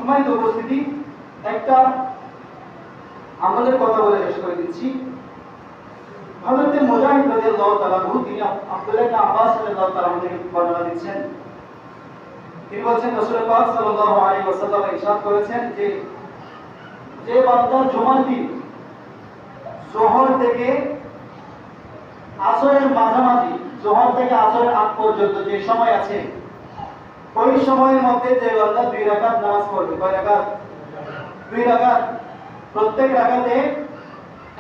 সম্মানিত উপস্থিতি, একটা আমলের কথা বলে শেষ করে দিচ্ছি। হযরত মুজাহিদ রাদিয়াল্লাহু তাআলা তিনি আব্দুল্লাহ ইবনে আব্বাস রাদিয়াল্লাহু তাআলা থেকে বর্ণনা দিচ্ছেন। তিনি বলেছেন রাসূল পাক সাল্লাল্লাহু আলাইহি ওয়াসাল্লাম ইরশাদ করেছেন যে বান্দা জুমার দিন যোহর থেকে আসরের মাঝামাঝি, যোহর থেকে আসরের আগ পর্যন্ত যে সময় আছে, ওই সময়ের মধ্যে যে বান্দা 2 রাকাত নামাজ পড়বে, কয় রাকাত? 2 রাকাত। প্রত্যেক রাকাতে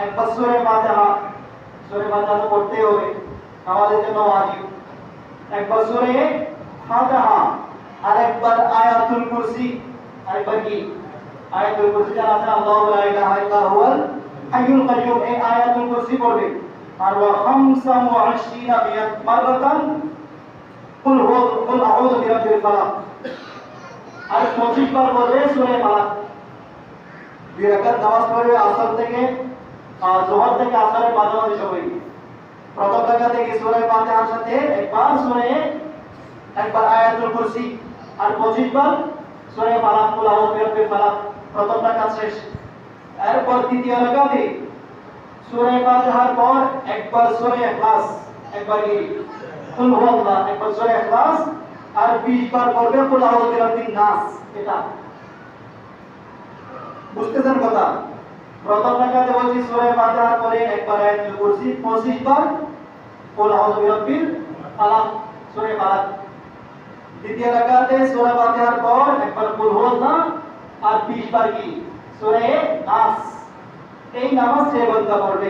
একবার সূরা ফাতিহা তো পড়তেই হবে, আমাদের জন্য ওয়াজিব। একবার সূরা ফাতিহা, আর একবার আয়াতুল কুরসি, আরেকবার কি আয়াতুল কুরসি, যারা আছে আল্লাহু লা ইলাহা ইল্লা হুয়াল হাইয়ুল কাইয়্যুম, এই আয়াতুল কুরসি পড়বে। আর ওয়া 25 মাররাতান কুল আউযু বিরাব্বিল ফালাক, আর 25 বার পড়বে সূরা ফালাক। 2 রাকাত নামাজ পড়বে আসর থেকে যোহর থেকে আসরের মাঝামাঝি সময়। প্রথম রাকাতে কি সূরা ফাতিহার সাথে একবার আয়াতুল কুরসি, আর 25 বার সূরা ফালাক, কুল আউযু বিরাব্বিল ফালাক। প্রথম রাকাত শেষ। এরপর দ্বিতীয় রাকাতে সূরা ফাতিহার পর একবার সূরা ইখলাস, একবার কি কুল হুয়াল্লাহ, একবার সূরা ইখলাস, আর 20 বার পড়বে কুল আউযু বিরাব্বিন নাস। এটা বুঝতেছেন কথা? প্রথম রাকাতে বলছি সূরা ফাতিহার পরে একবার আয়াতুল কুরসি, 25 বার কুল আউযু বিরাব্বিল ফালাক, সূরা ফালাক। দ্বিতীয় রাকাতে সূরা ফাতিহার পর একবার কুল হুয়াল্লাহ, আর 20 বার কি সূরা নাস। এই নামাজ যে বান্দা পড়বে,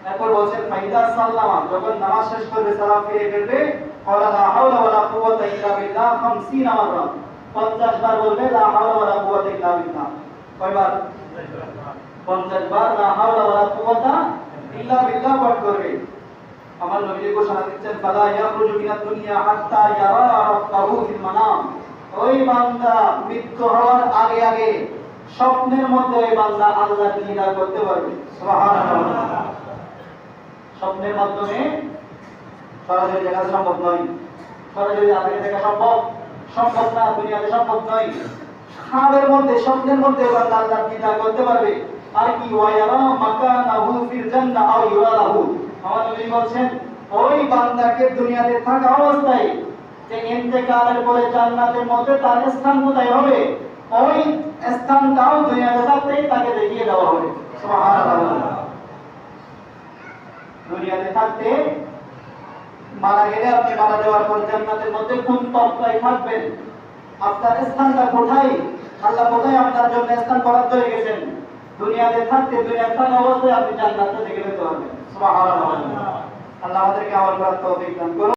এরপর বলেন ফাইদা সাল্লামা, যখন নামাজ শেষ করবে সালাম ফিরে ফেলবে, ওয়ালা লা হাওলা ওয়ালা কুওয়াতা ইল্লা বিল্লাহ 50 মাররা, 50 বার বলবে লা হাওলা ওয়ালা কুওয়াতা ইল্লা বিল্লাহ। কয়বার? 50 বার লা হাওলা ওয়ালা কুওয়াতা ইল্লা বিল্লাহ পাঠ করবে। আমার নবী ঘোষণা দিচ্ছেন ফালা ইয়াখরুজু মিনাদ দুনিয়া হাত্তা ইয়ারা রাব্বাহু ফিল মানাম, ওই বান্দা মৃত্যু হওয়ার আগে আগে স্বপ্নের মধ্যে ওই বান্দা আল্লাহকে দিদার করতে পারবে। সুবহানাল্লাহ। স্বপ্নের মাধ্যমে সরাসরি দেখা সম্ভব নয়, সরাসরি আগে দেখা সম্ভব না, দুনিয়াতে সম্ভব নয়। খাবের মধ্যে, স্বপ্নের মধ্যে বান্দা আল্লাহকে দিদার করতে পারবে। আর কি ওয়ায়ারা মাকানাহু ফিল জান্নাহ আও ইউরালাহু, আমার নবী বলেন ওই বান্দাকে দুনিয়াতে থাকা অবস্থায় যে ইন্তেকালের পরে জান্নাতের মধ্যে তার স্থান কোথায় হবে, ওই স্থানটাও দুনিয়াতে থাকতেই তাকে দেখিয়ে দেওয়া হবে। সুবহানাল্লাহ। দুনিয়াতে থাকতে মারা গেলে আপনি মারা যাওয়ার পর জান্নাতের মধ্যে কোন তবকায় থাকবেন, আপনার স্থানটা কোথায়, আল্লাহ কোথায় আপনার জন্য স্থান বরাদ্দ হয়ে গেছেন, দুনিয়াতে থাকতে দুনিয়াতে থাকা অবস্থায় আপনি জান্নাতে দেখে যেতে পারবেন। সুবহানাল্লাহ। আল্লাহ আমাদেরকে আমল করার তৌফিক দান করুন।